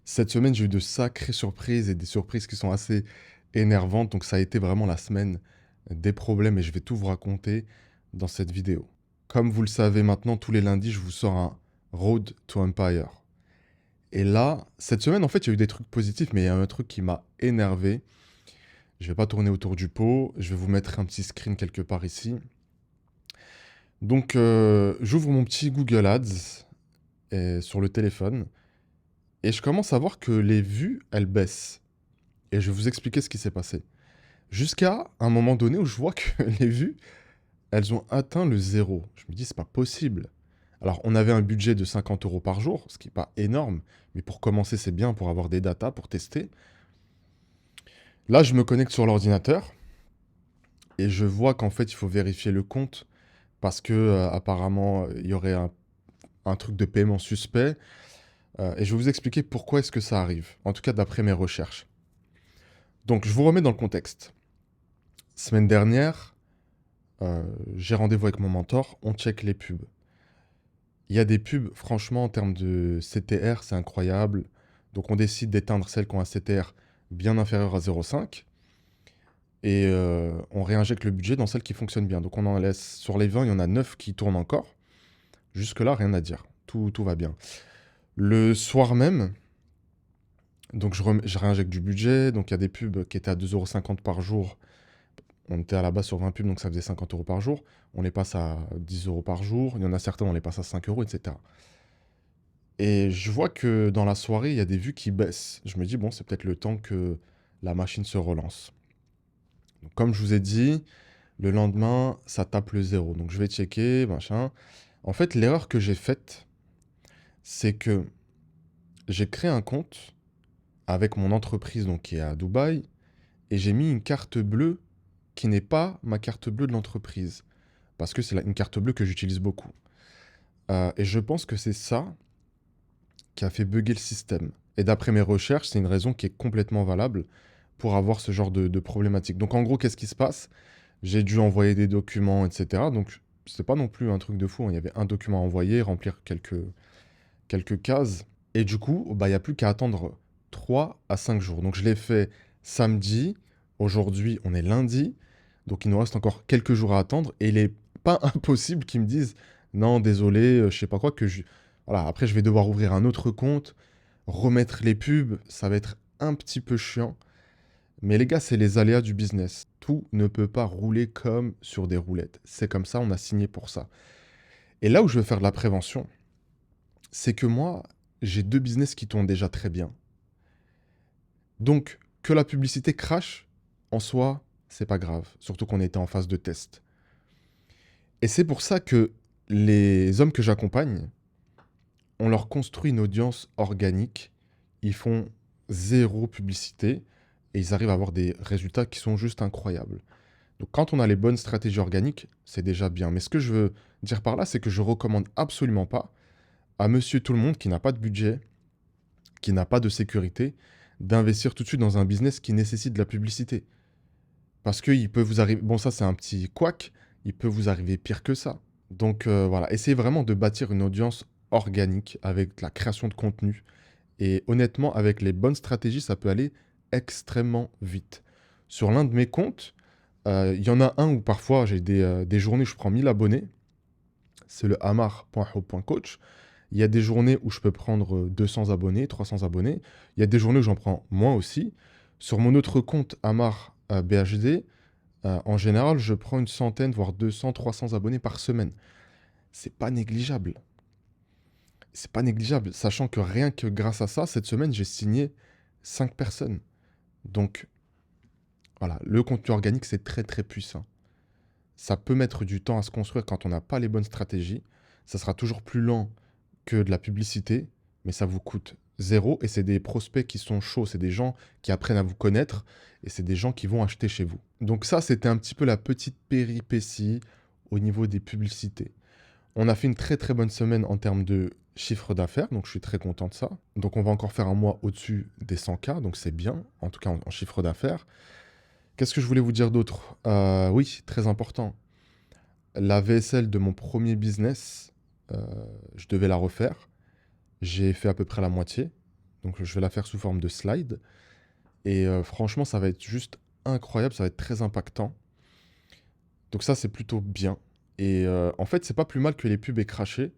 Cette semaine, j'ai eu de sacrées surprises et des surprises qui sont assez énervantes. Donc, ça a été vraiment la semaine des problèmes et je vais tout vous raconter dans cette vidéo. Comme vous le savez maintenant, tous les lundis, je vous sors un Road to Empire. Et là, cette semaine, en fait, il y a eu des trucs positifs, mais il y a un truc qui m'a énervé. Je vais pas tourner autour du pot. Je vais vous mettre un petit screen quelque part ici. Donc, j'ouvre mon petit Google Ads sur le téléphone et je commence à voir que les vues, elles baissent. Et je vais vous expliquer ce qui s'est passé. Jusqu'à un moment donné où je vois que les vues, elles ont atteint le zéro. Je me dis, c'est pas possible. Alors, on avait un budget de 50 euros par jour, ce qui n'est pas énorme, mais pour commencer, c'est bien pour avoir des datas, pour tester. Là, je me connecte sur l'ordinateur et je vois qu'en fait, il faut vérifier le compte parce que apparemment, il y aurait un truc de paiement suspect. Et je vais vous expliquer pourquoi est-ce que ça arrive, en tout cas d'après mes recherches. Donc, je vous remets dans le contexte. Semaine dernière, j'ai rendez-vous avec mon mentor, on check les pubs. Il y a des pubs, franchement, en termes de CTR, c'est incroyable. Donc on décide d'éteindre celles qui ont un CTR bien inférieur à 0,5 et on réinjecte le budget dans celles qui fonctionnent bien. Donc on en laisse, sur les 20, il y en a 9 qui tournent encore. Jusque-là, rien à dire. Tout va bien. Le soir même, donc je réinjecte du budget. Donc il y a des pubs qui étaient à 2,50 € par jour. On était à la base sur 20 pubs, donc ça faisait 50 € par jour. On les passe à 10 € par jour. Il y en a certains, on les passe à 5 euros, etc. Et je vois que dans la soirée, il y a des vues qui baissent. Je me dis, bon, c'est peut-être le temps que la machine se relance. Donc, comme je vous ai dit, le lendemain, ça tape le zéro. Donc je vais checker, machin. En fait, l'erreur que j'ai faite, c'est que j'ai créé un compte avec mon entreprise donc, qui est à Dubaï et j'ai mis une carte bleue qui n'est pas ma carte bleue de l'entreprise. Parce que c'est une carte bleue que j'utilise beaucoup. Et je pense que c'est ça qui a fait bugger le système. Et d'après mes recherches, c'est une raison qui est complètement valable pour avoir ce genre de problématique. Donc en gros, qu'est-ce qui se passe? J'ai dû envoyer des documents, etc. Donc c'est pas non plus un truc de fou, hein. Il y avait un document à envoyer, remplir quelques cases. Et du coup, bah, il n'y a plus qu'à attendre 3 à 5 jours. Donc je l'ai fait samedi. Aujourd'hui, on est lundi. Donc il nous reste encore quelques jours à attendre. Et il n'est pas impossible qu'ils me disent non, désolé, je sais pas quoi, Voilà, après, je vais devoir ouvrir un autre compte, remettre les pubs. Ça va être un petit peu chiant. Mais les gars, c'est les aléas du business. Tout ne peut pas rouler comme sur des roulettes. C'est comme ça, on a signé pour ça. Et là où je veux faire de la prévention, c'est que moi, j'ai 2 business qui tournent déjà très bien. Donc, que la publicité crache, en soi, c'est pas grave. Surtout qu'on était en phase de test. Et c'est pour ça que les hommes que j'accompagne, on leur construit une audience organique. Ils font zéro publicité et ils arrivent à avoir des résultats qui sont juste incroyables. Donc quand on a les bonnes stratégies organiques, c'est déjà bien. Mais ce que je veux dire par là, c'est que je recommande absolument pas à monsieur tout le monde qui n'a pas de budget, qui n'a pas de sécurité, d'investir tout de suite dans un business qui nécessite de la publicité. Parce qu'il peut vous arriver... Bon, ça c'est un petit couac, il peut vous arriver pire que ça. Donc voilà, essayez vraiment de bâtir une audience organique avec la création de contenu. Et honnêtement, avec les bonnes stratégies, ça peut aller extrêmement vite. Sur l'un de mes comptes, il y en a un où parfois j'ai des journées où je prends 1000 abonnés. C'est le amar.hope.coach. Il y a des journées où je peux prendre 200 abonnés, 300 abonnés. Il y a des journées où j'en prends moins aussi. Sur mon autre compte Amar BHD, en général, je prends une centaine, voire 200, 300 abonnés par semaine. C'est pas négligeable. C'est pas négligeable, sachant que rien que grâce à ça, cette semaine, j'ai signé 5 personnes. Donc, voilà, le contenu organique, c'est très très puissant. Ça peut mettre du temps à se construire quand on n'a pas les bonnes stratégies. Ça sera toujours plus lent que de la publicité, mais ça vous coûte zéro. Et c'est des prospects qui sont chauds, c'est des gens qui apprennent à vous connaître et c'est des gens qui vont acheter chez vous. Donc ça, c'était un petit peu la petite péripétie au niveau des publicités. On a fait une très très bonne semaine en termes de chiffre d'affaires, donc je suis très content de ça. Donc on va encore faire un mois au-dessus des 100K, donc c'est bien, en tout cas en chiffre d'affaires. Qu'est-ce que je voulais vous dire d'autre? Oui, très important. La VSL de mon premier business, je devais la refaire. J'ai fait à peu près la moitié. Donc je vais la faire sous forme de slide et franchement, ça va être juste incroyable, ça va être très impactant. Donc ça, c'est plutôt bien et en fait, c'est pas plus mal que les pubs aient craché.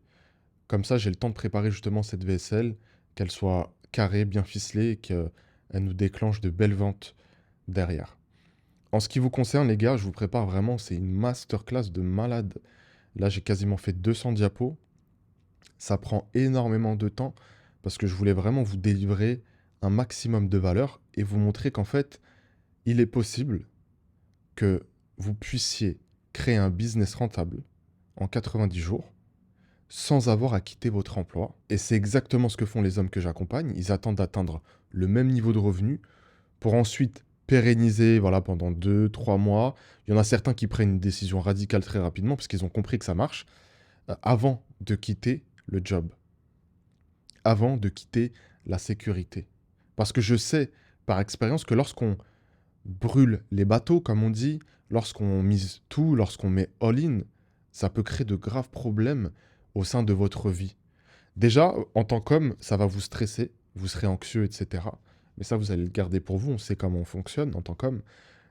Comme ça, j'ai le temps de préparer justement cette vaisselle, qu'elle soit carrée, bien ficelée et qu'elle nous déclenche de belles ventes derrière. En ce qui vous concerne, les gars, je vous prépare vraiment, c'est une masterclass de malade. Là, j'ai quasiment fait 200 diapos. Ça prend énormément de temps parce que je voulais vraiment vous délivrer un maximum de valeur et vous montrer qu'en fait, il est possible que vous puissiez créer un business rentable en 90 jours sans avoir à quitter votre emploi. Et c'est exactement ce que font les hommes que j'accompagne. Ils attendent d'atteindre le même niveau de revenu pour ensuite pérenniser voilà, pendant 2, 3 mois. Il y en a certains qui prennent une décision radicale très rapidement parce qu'ils ont compris que ça marche avant de quitter le job, avant de quitter la sécurité. Parce que je sais par expérience que lorsqu'on brûle les bateaux, comme on dit, lorsqu'on mise tout, lorsqu'on met all-in, ça peut créer de graves problèmes au sein de votre vie. Déjà, en tant qu'homme, ça va vous stresser, vous serez anxieux, etc. Mais ça, vous allez le garder pour vous, on sait comment on fonctionne en tant qu'homme.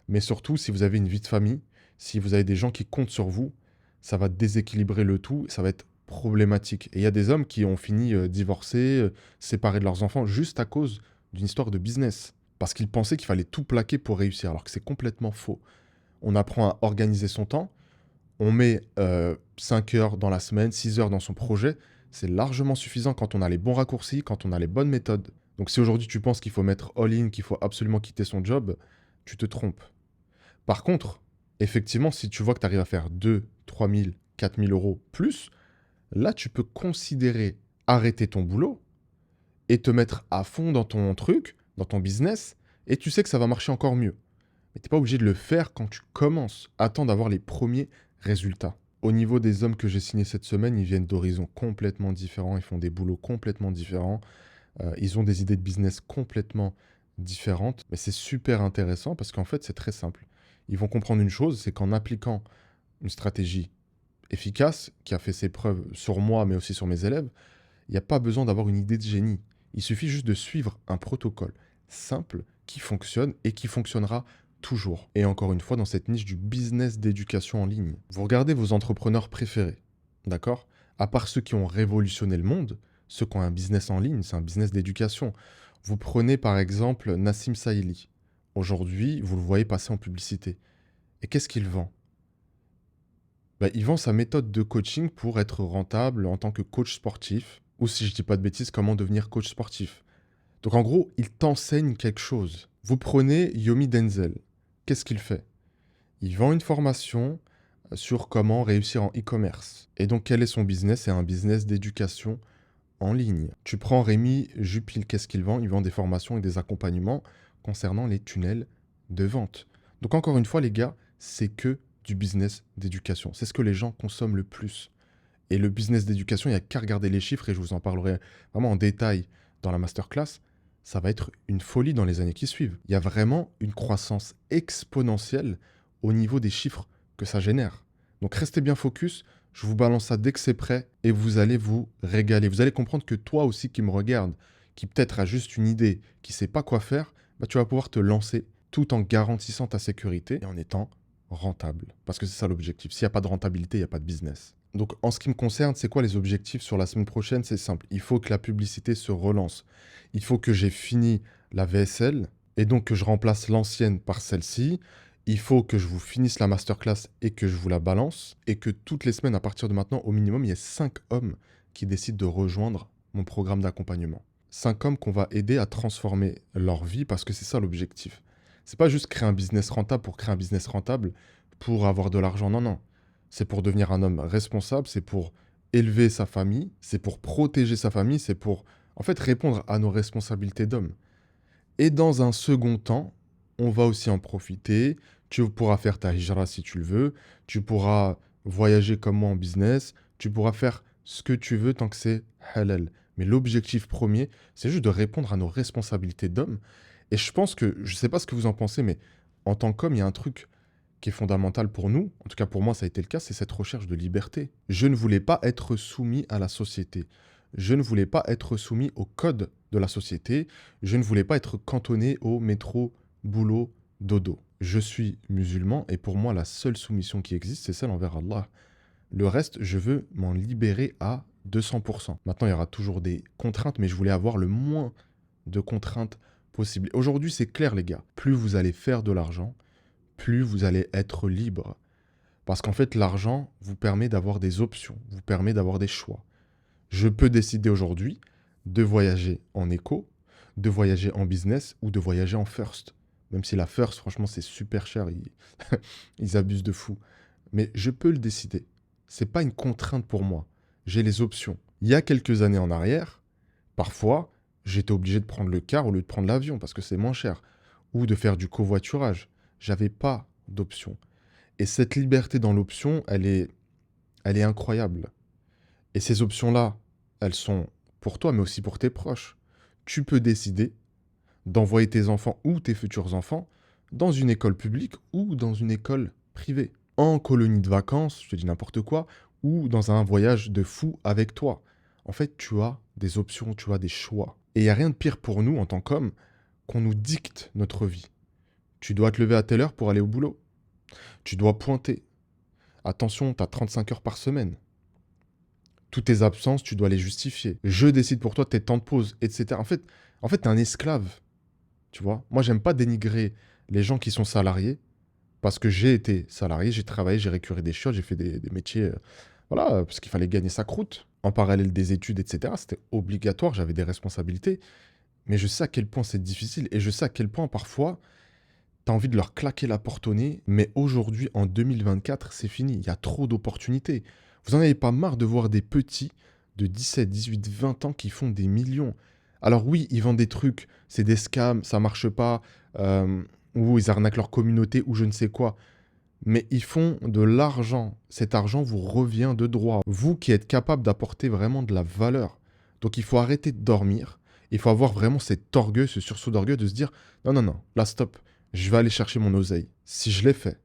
Mais surtout, si vous avez une vie de famille, si vous avez des gens qui comptent sur vous, ça va déséquilibrer le tout, ça va être problématique. Et il y a des hommes qui ont fini divorcés, séparés de leurs enfants, juste à cause d'une histoire de business. Parce qu'ils pensaient qu'il fallait tout plaquer pour réussir, alors que c'est complètement faux. On apprend à organiser son temps, on met 5 heures dans la semaine, 6 heures dans son projet, c'est largement suffisant quand on a les bons raccourcis, quand on a les bonnes méthodes. Donc si aujourd'hui tu penses qu'il faut mettre all-in, qu'il faut absolument quitter son job, tu te trompes. Par contre, effectivement, si tu vois que tu arrives à faire 2, 3 000, 4 000 euros plus, là tu peux considérer arrêter ton boulot et te mettre à fond dans ton truc, dans ton business, et tu sais que ça va marcher encore mieux. Mais tu n'es pas obligé de le faire quand tu commences. Attends d'avoir les premiers résultats. Au niveau des hommes que j'ai signés cette semaine, ils viennent d'horizons complètement différents, ils font des boulots complètement différents, ils ont des idées de business complètement différentes, mais c'est super intéressant parce qu'en fait, c'est très simple. Ils vont comprendre une chose, c'est qu'en appliquant une stratégie efficace, qui a fait ses preuves sur moi, mais aussi sur mes élèves, il n'y a pas besoin d'avoir une idée de génie. Il suffit juste de suivre un protocole simple qui fonctionne et qui fonctionnera toujours. Et encore une fois, dans cette niche du business d'éducation en ligne. Vous regardez vos entrepreneurs préférés, d'accord? À part ceux qui ont révolutionné le monde, ceux qui ont un business en ligne, c'est un business d'éducation. Vous prenez par exemple Nassim Saïli. Aujourd'hui, vous le voyez passer en publicité. Et qu'est-ce qu'il vend? Bah, il vend sa méthode de coaching pour être rentable en tant que coach sportif, ou si je dis pas de bêtises, comment devenir coach sportif. Donc en gros, il t'enseigne quelque chose. Vous prenez Yomi Denzel. Qu'est-ce qu'il fait? Il vend une formation sur comment réussir en e-commerce. Et donc quel est son business? C'est un business d'éducation en ligne. Tu prends Rémi Jupil, qu'est-ce qu'il vend? Il vend des formations et des accompagnements concernant les tunnels de vente. Donc encore une fois, les gars, c'est que du business d'éducation. C'est ce que les gens consomment le plus. Et le business d'éducation, il n'y a qu'à regarder les chiffres et je vous en parlerai vraiment en détail dans la masterclass. Ça va être une folie dans les années qui suivent. Il y a vraiment une croissance exponentielle au niveau des chiffres que ça génère. Donc restez bien focus, je vous balance ça dès que c'est prêt et vous allez vous régaler. Vous allez comprendre que toi aussi qui me regarde, qui peut-être a juste une idée, qui ne sait pas quoi faire, bah, tu vas pouvoir te lancer tout en garantissant ta sécurité et en étant rentable. Parce que c'est ça l'objectif. S'il n'y a pas de rentabilité, il n'y a pas de business. Donc en ce qui me concerne, c'est quoi les objectifs sur la semaine prochaine? C'est simple. Il faut que la publicité se relance. Il faut que j'ai fini la VSL et donc que je remplace l'ancienne par celle-ci. Il faut que je vous finisse la masterclass et que je vous la balance. Et que toutes les semaines, à partir de maintenant, au minimum, il y ait 5 hommes qui décident de rejoindre mon programme d'accompagnement. 5 hommes qu'on va aider à transformer leur vie parce que c'est ça l'objectif. C'est pas juste créer un business rentable pour créer un business rentable pour avoir de l'argent. Non, non. C'est pour devenir un homme responsable, c'est pour élever sa famille, c'est pour protéger sa famille, c'est pour, en fait, répondre à nos responsabilités d'homme. Et dans un second temps, on va aussi en profiter. Tu pourras faire ta hijra si tu le veux. Tu pourras voyager comme moi en business. Tu pourras faire ce que tu veux tant que c'est halal. Mais l'objectif premier, c'est juste de répondre à nos responsabilités d'homme. Et je pense que, je ne sais pas ce que vous en pensez, mais en tant qu'homme, il y a un truc qui est fondamental pour nous, en tout cas pour moi ça a été le cas, c'est cette recherche de liberté. Je ne voulais pas être soumis à la société. Je ne voulais pas être soumis au code de la société. Je ne voulais pas être cantonné au métro, boulot, dodo. Je suis musulman et pour moi, la seule soumission qui existe, c'est celle envers Allah. Le reste, je veux m'en libérer à 200%. Maintenant, il y aura toujours des contraintes, mais je voulais avoir le moins de contraintes possible. Aujourd'hui, c'est clair, les gars. Plus vous allez faire de l'argent, plus vous allez être libre. Parce qu'en fait, l'argent vous permet d'avoir des options, vous permet d'avoir des choix. Je peux décider aujourd'hui de voyager en éco, de voyager en business ou de voyager en first. Même si la first, franchement, c'est super cher, ils abusent de fou. Mais je peux le décider. C'est pas une contrainte pour moi. J'ai les options. Il y a quelques années en arrière, parfois, j'étais obligé de prendre le car au lieu de prendre l'avion parce que c'est moins cher. Ou de faire du covoiturage. J'avais pas d'option. Et cette liberté dans l'option, elle est incroyable. Et ces options-là, elles sont pour toi, mais aussi pour tes proches. Tu peux décider d'envoyer tes enfants ou tes futurs enfants dans une école publique ou dans une école privée. En colonie de vacances, je te dis n'importe quoi, ou dans un voyage de fou avec toi. En fait, tu as des options, tu as des choix. Et il n'y a rien de pire pour nous, en tant qu'hommes, qu'on nous dicte notre vie. Tu dois te lever à telle heure pour aller au boulot. Tu dois pointer. Attention, tu as 35 heures par semaine. Toutes tes absences, tu dois les justifier. Je décide pour toi tes temps de pause, etc. En fait, t'es un esclave. Tu vois? Moi, j'aime pas dénigrer les gens qui sont salariés, parce que j'ai été salarié, j'ai travaillé, j'ai récuré des chiottes, j'ai fait des métiers, voilà, parce qu'il fallait gagner sa croûte. En parallèle des études, etc. C'était obligatoire, j'avais des responsabilités. Mais je sais à quel point c'est difficile, et je sais à quel point, parfois, t'as envie de leur claquer la porte au nez. Mais aujourd'hui, en 2024, c'est fini. Il y a trop d'opportunités. Vous en avez pas marre de voir des petits de 17, 18, 20 ans qui font des millions. Alors oui, ils vendent des trucs, c'est des scams, ça marche pas, ou ils arnaquent leur communauté, ou je ne sais quoi. Mais ils font de l'argent. Cet argent vous revient de droit. Vous qui êtes capable d'apporter vraiment de la valeur. Donc il faut arrêter de dormir. Il faut avoir vraiment cet orgueil, ce sursaut d'orgueil de se dire, non, non, non, là, stop. Je vais aller chercher mon oseille. Si je l'ai fait,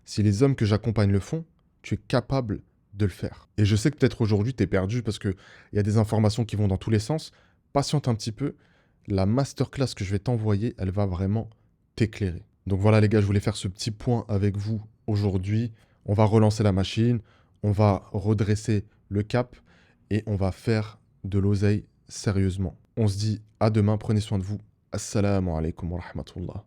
si les hommes que j'accompagne le font, tu es capable de le faire. Et je sais que peut-être aujourd'hui, tu es perdu parce qu'il y a des informations qui vont dans tous les sens. Patiente un petit peu. La masterclass que je vais t'envoyer, elle va vraiment t'éclairer. Donc voilà les gars, je voulais faire ce petit point avec vous aujourd'hui. On va relancer la machine, on va redresser le cap et on va faire de l'oseille sérieusement. On se dit à demain, prenez soin de vous. Assalamu alaikum wa rahmatullah.